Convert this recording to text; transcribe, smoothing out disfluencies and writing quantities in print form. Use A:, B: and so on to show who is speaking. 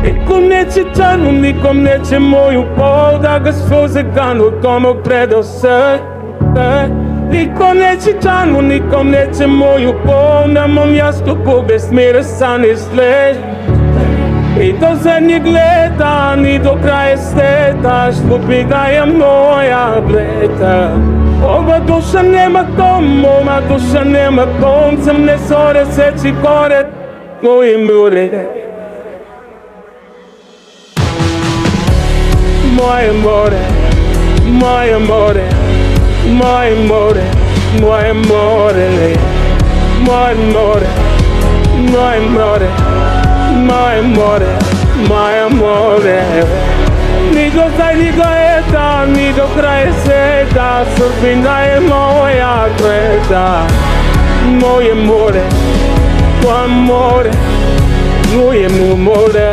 A: Nikom neće čanu, nikom neće moju bol, da ga suze ganu do mog predosrđa. Nikom neće čanu, nikom neće moju bol, na mom jastuku bez mirisan izgled. I do zadnjeg leta, ni do kraja sveta, šlupi da je moja bleta. Ova duša nema dom, ova duša nema dom, crne zore seći gore moje more. Moje more, moje more, moje more, moje more, moje more, moje more, moje more, moje more. Ni do zadnjeg leta, ni do kraja sveta, sudbina je moja greda. Moje more, moje more, moje more.